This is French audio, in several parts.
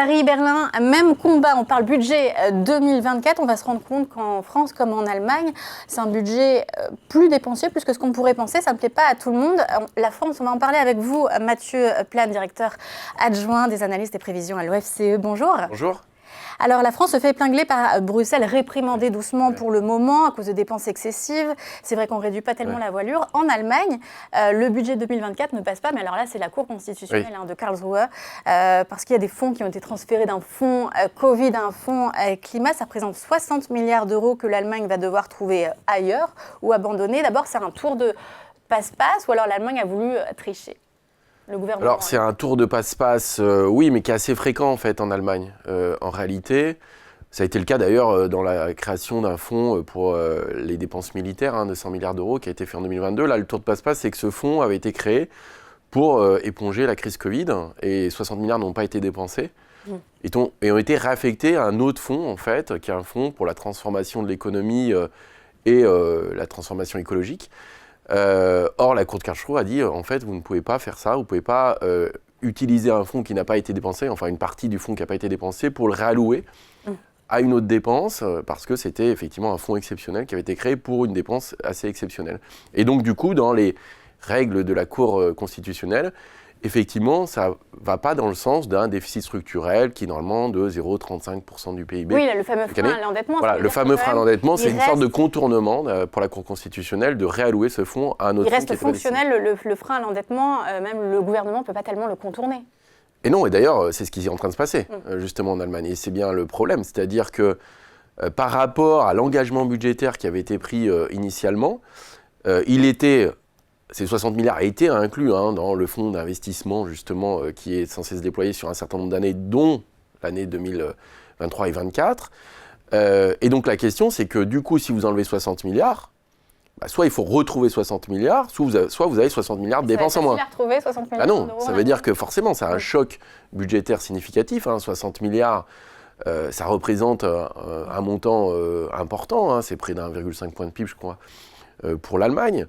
Paris-Berlin, même combat, on parle budget 2024, on va se rendre compte qu'en France comme en Allemagne, c'est un budget plus dépensier, plus que ce qu'on pourrait penser, ça ne plaît pas à tout le monde. La France, on va en parler avec vous, Mathieu Plane, directeur adjoint des analyses des prévisions à l'OFCE. Bonjour. Bonjour. Alors la France se fait épingler par Bruxelles, réprimandée doucement pour le moment à cause de dépenses excessives. C'est vrai qu'on ne réduit pas tellement la voilure. En Allemagne, le budget 2024 ne passe pas, mais alors là c'est la Cour constitutionnelle de Karlsruhe, parce qu'il y a des fonds qui ont été transférés d'un fonds Covid à un fonds climat. Ça représente 60 milliards d'euros que l'Allemagne va devoir trouver ailleurs ou abandonner. D'abord c'est un tour de passe-passe ou alors l'Allemagne a voulu tricher? Alors c'est un tour de passe-passe, oui, mais qui est assez fréquent en fait en Allemagne. En réalité, ça a été le cas d'ailleurs dans la création d'un fonds pour les dépenses militaires de 100 milliards d'euros qui a été fait en 2022. Là, le tour de passe-passe, c'est que ce fonds avait été créé pour éponger la crise Covid et 60 milliards n'ont pas été dépensés et ont été réaffectés à un autre fonds en fait, qui est un fonds pour la transformation de l'économie et la transformation écologique. Or, la Cour de Karlsruhe a dit, en fait, vous ne pouvez pas faire ça, vous ne pouvez pas utiliser un fonds qui n'a pas été dépensé, enfin une partie du fonds qui n'a pas été dépensé, pour le réallouer à une autre dépense, parce que c'était effectivement un fonds exceptionnel qui avait été créé pour une dépense assez exceptionnelle. Et donc, du coup, dans les règles de la Cour constitutionnelle, effectivement, ça ne va pas dans le sens d'un déficit structurel qui est normalement de 0,35% du PIB. Oui, le fameux frein à l'endettement. Voilà, le fameux frein à l'endettement, c'est une sorte de contournement pour la Cour constitutionnelle de réallouer ce fonds à un autre fonds. Il reste fonctionnel, le frein à l'endettement, même le gouvernement ne peut pas tellement le contourner. Et non, et d'ailleurs, c'est ce qui est en train de se passer, justement en Allemagne. Et c'est bien le problème, c'est-à-dire que par rapport à l'engagement budgétaire qui avait été pris initialement, ces 60 milliards étaient inclus dans le fonds d'investissement, justement, qui est censé se déployer sur un certain nombre d'années, dont l'année 2023 et 2024. Et donc la question, c'est que du coup, si vous enlevez 60 milliards, soit il faut retrouver 60 milliards, soit vous avez 60 milliards de dépenses en moins. Retrouver 60 milliards non, ça veut dire que forcément, c'est un choc budgétaire significatif. 60 milliards, ça représente un montant important, c'est près d'1,5 point de PIB, je crois, pour l'Allemagne.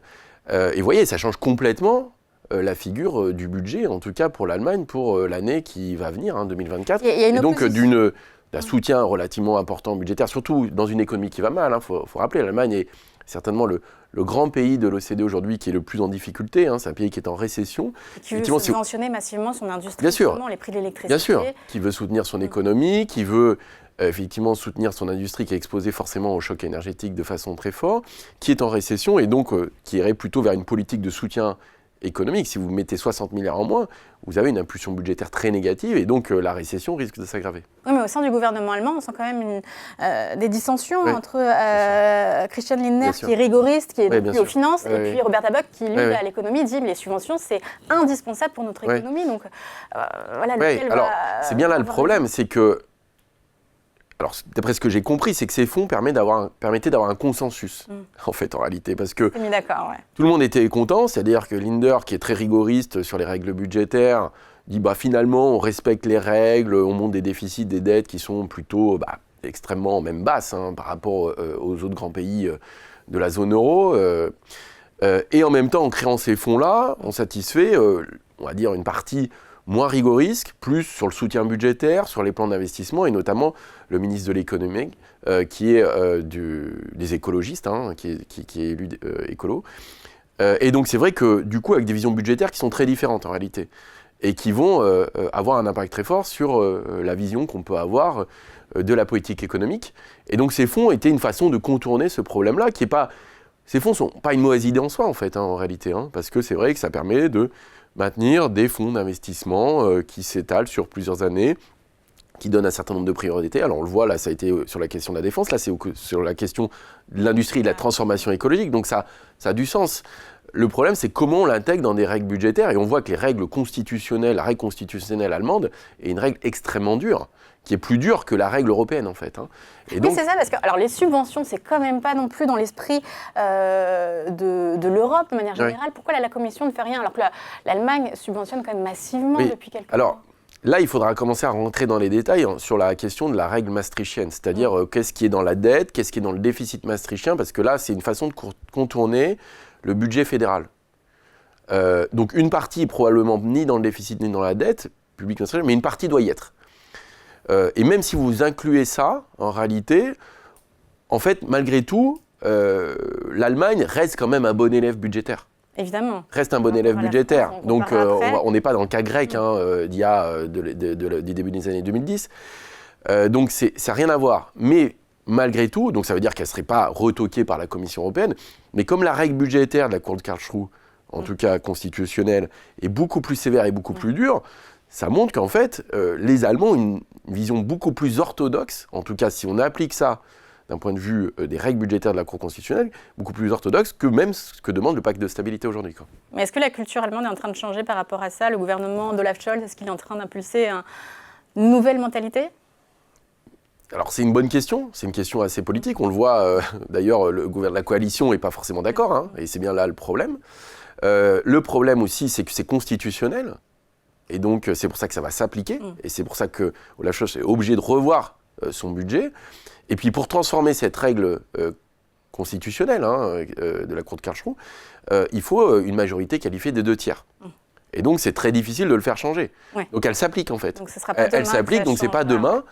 Et vous voyez, ça change complètement la figure du budget, en tout cas pour l'Allemagne, pour l'année qui va venir, 2024. Et donc d'un soutien relativement important budgétaire, surtout dans une économie qui va mal. Faut rappeler, l'Allemagne est certainement le grand pays de l'OCDE aujourd'hui qui est le plus en difficulté. C'est un pays qui est en récession. Qui veut subventionner massivement son industrie, bien sûr, les prix de l'électricité. Bien sûr, qui veut soutenir son économie, qui veut effectivement soutenir son industrie qui est exposée forcément au choc énergétique de façon très forte, qui est en récession et donc qui irait plutôt vers une politique de soutien économique. Si vous mettez 60 milliards en moins, vous avez une impulsion budgétaire très négative et donc la récession risque de s'aggraver. Oui, mais au sein du gouvernement allemand, on sent quand même des dissensions entre Christian Lindner, qui est rigoriste, qui est depuis aux finances, et puis Robert Habeck, qui lui, à l'économie, dit que les subventions, c'est indispensable pour notre économie. Donc voilà, alors, c'est bien là le problème, c'est que alors, d'après ce que j'ai compris, c'est que ces fonds permettaient d'avoir un consensus, en fait, en réalité. Parce que tout le monde était content, c'est-à-dire que Lindner, qui est très rigoriste sur les règles budgétaires, dit finalement, on respecte les règles, on monte des déficits, des dettes qui sont plutôt extrêmement, même basses, par rapport aux autres grands pays de la zone euro. Et en même temps, en créant ces fonds-là, on satisfait, on va dire, une partie moins rigoriste, plus sur le soutien budgétaire, sur les plans d'investissement, et notamment le ministre de l'économie, qui est des écologistes, qui est élu écolo. Et donc c'est vrai que du coup, avec des visions budgétaires qui sont très différentes en réalité, et qui vont avoir un impact très fort sur la vision qu'on peut avoir de la politique économique. Et donc ces fonds étaient une façon de contourner ce problème-là, qui est pas... Ces fonds ne sont pas une mauvaise idée en soi, en fait, en réalité, parce que c'est vrai que ça permet de maintenir des fonds d'investissement qui s'étalent sur plusieurs années, qui donnent un certain nombre de priorités. Alors on le voit, là, ça a été sur la question de la défense, là, c'est sur la question de l'industrie et de la transformation écologique, donc ça a du sens. Le problème, c'est comment on l'intègre dans des règles budgétaires, et on voit que les règles constitutionnelles, la règle constitutionnelle allemande, est une règle extrêmement dure, qui est plus dure que la règle européenne, en fait. Et donc, oui, c'est ça, parce que alors, les subventions, c'est quand même pas non plus dans l'esprit de l'Europe, de manière générale. Pourquoi la Commission ne fait rien, alors que l'Allemagne subventionne quand même massivement depuis quelques temps? Là, il faudra commencer à rentrer dans les détails sur la question de la règle maastrichtienne, c'est-à-dire qu'est-ce qui est dans la dette, qu'est-ce qui est dans le déficit maastrichtien, parce que là, c'est une façon de contourner le budget fédéral. Donc une partie est probablement ni dans le déficit ni dans la dette publique maastrichtienne, mais une partie doit y être. Et même si vous incluez ça, en réalité, en fait, malgré tout, l'Allemagne reste quand même un bon élève budgétaire. Évidemment. Reste un bon élève budgétaire. Donc, on n'est pas dans le cas grec du début des années 2010. Donc, ça n'a rien à voir. Mais malgré tout, donc ça veut dire qu'elle ne serait pas retoquée par la Commission européenne. Mais comme la règle budgétaire de la Cour de Karlsruhe, en tout cas constitutionnelle, est beaucoup plus sévère et beaucoup plus dure, ça montre qu'en fait, les Allemands ont une vision beaucoup plus orthodoxe, en tout cas si on applique ça d'un point de vue des règles budgétaires de la Cour constitutionnelle, beaucoup plus orthodoxe que même ce que demande le pacte de stabilité aujourd'hui. Mais est-ce que la culture allemande est en train de changer par rapport à ça? Le gouvernement d'Olaf Scholz, est-ce qu'il est en train d'impulser une nouvelle mentalité? Alors c'est une bonne question, c'est une question assez politique. On le voit, d'ailleurs, le gouvernement de la coalition n'est pas forcément d'accord, et c'est bien là le problème. Le problème aussi, c'est que c'est constitutionnel, et donc c'est pour ça que ça va s'appliquer, et c'est pour ça que Olaf Scholz est obligé de revoir son budget. Et puis pour transformer cette règle constitutionnelle de la Cour de Karlsruhe, il faut une majorité qualifiée des 2/3. Et donc c'est très difficile de le faire changer. Ouais. Donc elle s'applique en fait. Donc ce sera pas demain, elle s'applique, donc c'est pas demain.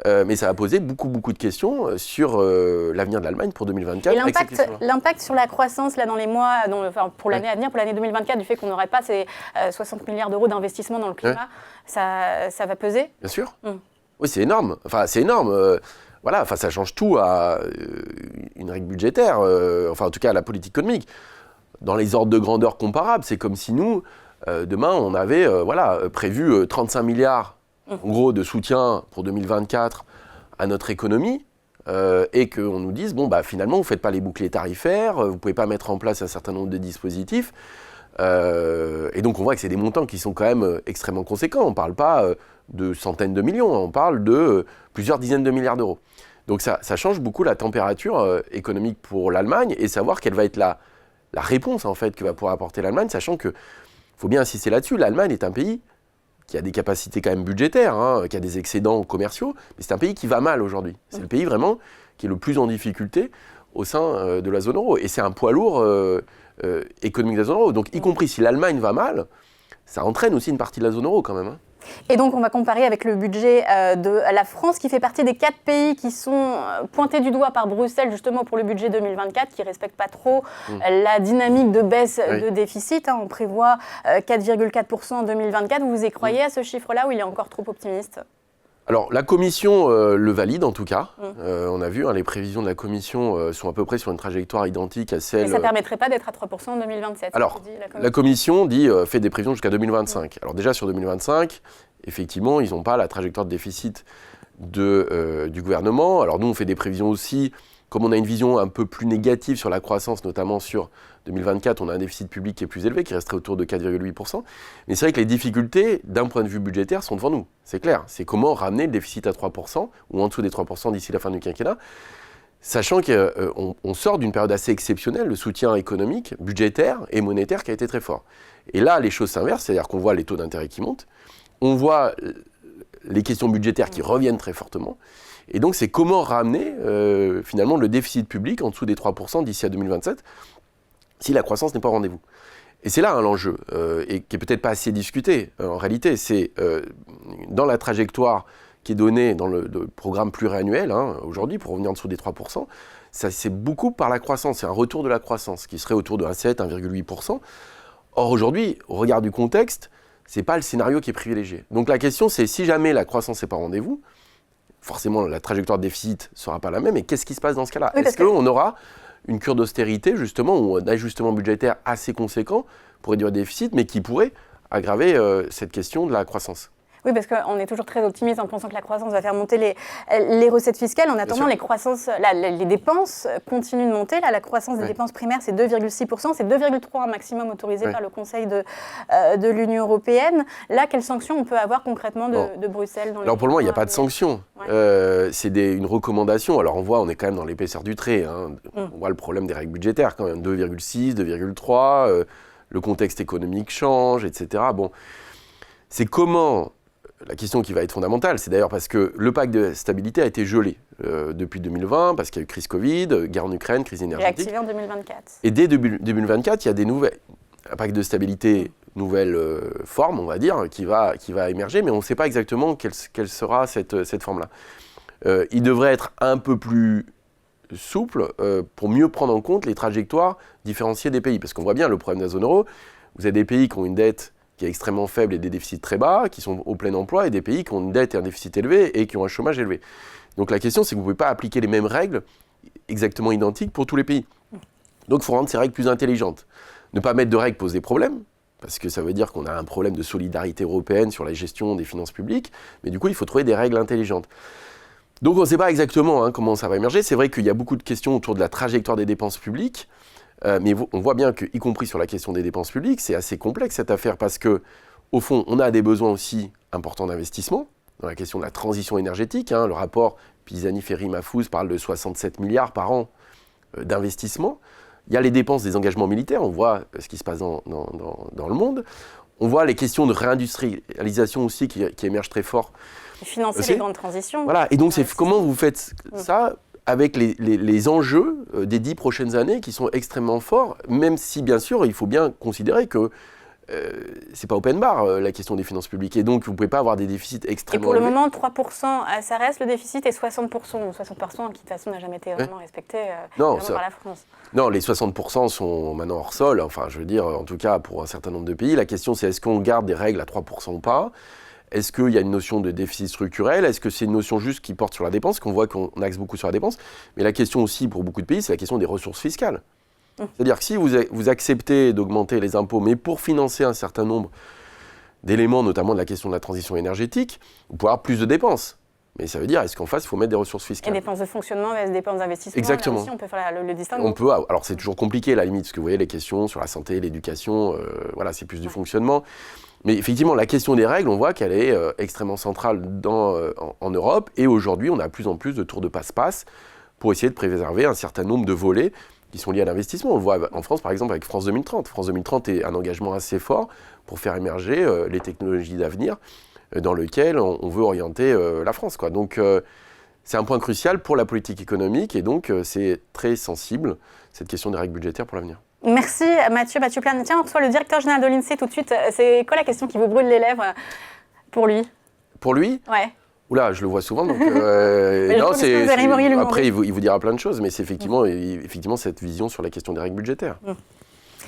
Mais ça va poser beaucoup de questions sur l'avenir de l'Allemagne pour 2024. Et l'impact sur la croissance là, dans les mois, pour l'année à venir, pour l'année 2024, du fait qu'on n'aurait pas ces 60 milliards d'euros d'investissement dans le climat, ça va peser? Bien sûr. Oui, c'est énorme. Enfin, c'est énorme. Voilà, enfin, ça change tout à une règle budgétaire, enfin en tout cas à la politique économique. Dans les ordres de grandeur comparables, c'est comme si nous, demain, on avait prévu 35 milliards en gros de soutien pour 2024 à notre économie, et qu'on nous dise, finalement, vous ne faites pas les boucliers tarifaires, vous ne pouvez pas mettre en place un certain nombre de dispositifs. Et donc on voit que c'est des montants qui sont quand même extrêmement conséquents. On ne parle pas de centaines de millions, on parle de plusieurs dizaines de milliards d'euros. Donc ça change beaucoup la température économique pour l'Allemagne, et savoir quelle va être la réponse en fait que va pouvoir apporter l'Allemagne, sachant qu'il faut bien insister là-dessus, l'Allemagne est un pays qui a des capacités quand même budgétaires, qui a des excédents commerciaux, mais c'est un pays qui va mal aujourd'hui. C'est le pays vraiment qui est le plus en difficulté au sein de la zone euro. Et c'est un poids lourd économique de la zone euro. Donc y compris si l'Allemagne va mal, ça entraîne aussi une partie de la zone euro quand même. Et donc on va comparer avec le budget de la France, qui fait partie des 4 pays qui sont pointés du doigt par Bruxelles justement pour le budget 2024, qui ne respectent pas trop la dynamique de baisse de déficit. On prévoit 4,4% en 2024. Vous y croyez à ce chiffre-là, ou il est encore trop optimiste ? Alors la Commission le valide en tout cas. On a vu, les prévisions de la Commission sont à peu près sur une trajectoire identique à celle... Mais ça ne permettrait pas d'être à 3% en 2027. Alors, la Commission dit, fait des prévisions jusqu'à 2025. Alors déjà sur 2025, effectivement, ils n'ont pas la trajectoire de déficit du gouvernement. Alors nous, on fait des prévisions aussi, comme on a une vision un peu plus négative sur la croissance, notamment sur 2024, on a un déficit public qui est plus élevé, qui resterait autour de 4,8%. Mais c'est vrai que les difficultés, d'un point de vue budgétaire, sont devant nous. C'est clair. C'est comment ramener le déficit à 3%, ou en dessous des 3% d'ici la fin du quinquennat, sachant qu'on sort d'une période assez exceptionnelle, le soutien économique, budgétaire et monétaire qui a été très fort. Et là, les choses s'inversent, c'est-à-dire qu'on voit les taux d'intérêt qui montent, on voit les questions budgétaires qui reviennent très fortement. Et donc, c'est comment ramener finalement le déficit public en dessous des 3% d'ici à 2027, si la croissance n'est pas au rendez-vous. Et c'est là l'enjeu, et qui n'est peut-être pas assez discuté. En réalité, c'est dans la trajectoire qui est donnée dans le programme pluriannuel, aujourd'hui, pour revenir en dessous des 3%, c'est beaucoup par la croissance. C'est un retour de la croissance, qui serait autour de 1,7, 1,8%. Or, aujourd'hui, au regard du contexte, ce n'est pas le scénario qui est privilégié. Donc la question, c'est si jamais la croissance n'est pas au rendez-vous, forcément, la trajectoire de déficit ne sera pas la même. Et qu'est-ce qui se passe dans ce cas-là ? Est-ce qu'on aura une cure d'austérité, justement, ou un ajustement budgétaire assez conséquent pour réduire le déficit, mais qui pourrait aggraver cette question de la croissance ? Oui, parce qu'on est toujours très optimiste en pensant que la croissance va faire monter les recettes fiscales. En attendant, les dépenses continuent de monter. Là, la croissance des dépenses primaires, c'est 2,6%. C'est 2,3% maximum autorisé par le Conseil de l'Union européenne. Là, quelles sanctions on peut avoir concrètement de Bruxelles dans Alors pour le moment, il n'y a pas de sanctions. C'est une recommandation. Alors on est quand même dans l'épaisseur du trait. On voit le problème des règles budgétaires quand même. 2,6, 2,3, le contexte économique change, etc. Bon, c'est comment... La question qui va être fondamentale, c'est d'ailleurs parce que le pacte de stabilité a été gelé depuis 2020, parce qu'il y a eu crise Covid, guerre en Ukraine, crise énergétique. Réactivé en 2024. Et dès 2024, il y a des nouvelles. Un pacte de stabilité forme, on va dire, qui va émerger, mais on ne sait pas exactement quelle sera cette forme-là. Il devrait être un peu plus souple pour mieux prendre en compte les trajectoires différenciées des pays. Parce qu'on voit bien le problème de la zone euro. Vous avez des pays qui ont une dette qui est extrêmement faible et des déficits très bas, qui sont au plein emploi, et des pays qui ont une dette et un déficit élevé et qui ont un chômage élevé. Donc la question, c'est que vous ne pouvez pas appliquer les mêmes règles exactement identiques pour tous les pays. Donc il faut rendre ces règles plus intelligentes. Ne pas mettre de règles pose des problèmes, parce que ça veut dire qu'on a un problème de solidarité européenne sur la gestion des finances publiques, mais du coup, il faut trouver des règles intelligentes. Donc on ne sait pas exactement comment ça va émerger. C'est vrai qu'il y a beaucoup de questions autour de la trajectoire des dépenses publiques, mais on voit bien qu'y compris sur la question des dépenses publiques, c'est assez complexe cette affaire, parce qu'au fond, on a des besoins aussi importants d'investissement, dans la question de la transition énergétique. Le rapport Pisani-Ferry-Mahfouz parle de 67 milliards par an d'investissement. Il y a les dépenses des engagements militaires, on voit ce qui se passe dans le monde. On voit les questions de réindustrialisation aussi qui émergent très fort. Financer les grandes transitions. Voilà, et donc comment vous faites ça avec les enjeux des 10 prochaines années qui sont extrêmement forts, même si bien sûr il faut bien considérer que c'est pas open bar la question des finances publiques, et donc vous ne pouvez pas avoir des déficits extrêmement élevés. Et pour le moment, 3%, ça reste le déficit, et 60%, qui de toute façon n'a jamais été vraiment respecté par la France. Non, les 60% sont maintenant hors sol, enfin je veux dire, en tout cas pour un certain nombre de pays. La question c'est est-ce qu'on garde des règles à 3% ou pas ? Est-ce qu'il y a une notion de déficit structurel ? Est-ce que c'est une notion juste qui porte sur la dépense ? Qu'on voit qu'on axe beaucoup sur la dépense. Mais la question aussi, pour beaucoup de pays, c'est la question des ressources fiscales. C'est-à-dire que si vous acceptez d'augmenter les impôts, mais pour financer un certain nombre d'éléments, notamment de la question de la transition énergétique, vous pouvez avoir plus de dépenses. Mais ça veut dire, est-ce qu'en face, il faut mettre des ressources fiscales ? Et dépenses de fonctionnement, dépenses d'investissement. Exactement. Là aussi, on peut faire le distinguo. On peut, alors c'est toujours compliqué, à la limite, parce que vous voyez, les questions sur la santé, l'éducation, voilà, c'est plus du fonctionnement. Mais effectivement, la question des règles, on voit qu'elle est extrêmement centrale en Europe. Et aujourd'hui, on a de plus en plus de tours de passe-passe pour essayer de préserver un certain nombre de volets qui sont liés à l'investissement. On le voit en France, par exemple, avec France 2030. France 2030 est un engagement assez fort pour faire émerger les technologies d'avenir dans lequel on veut orienter la France, quoi. Donc, c'est un point crucial pour la politique économique, et donc c'est très sensible, cette question des règles budgétaires pour l'avenir. Merci Mathieu Plane. Tiens, on reçoit le directeur général de l'INSEE tout de suite. C'est quoi la question qui vous brûle les lèvres pour lui ? Pour lui ? Ouais. Oula, je le vois souvent, donc non, après il vous dira plein de choses, mais c'est effectivement cette vision sur la question des règles budgétaires.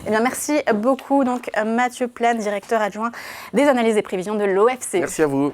Eh bien, merci beaucoup donc Mathieu Plane, directeur adjoint des analyses et prévisions de l'OFCE. Merci à vous.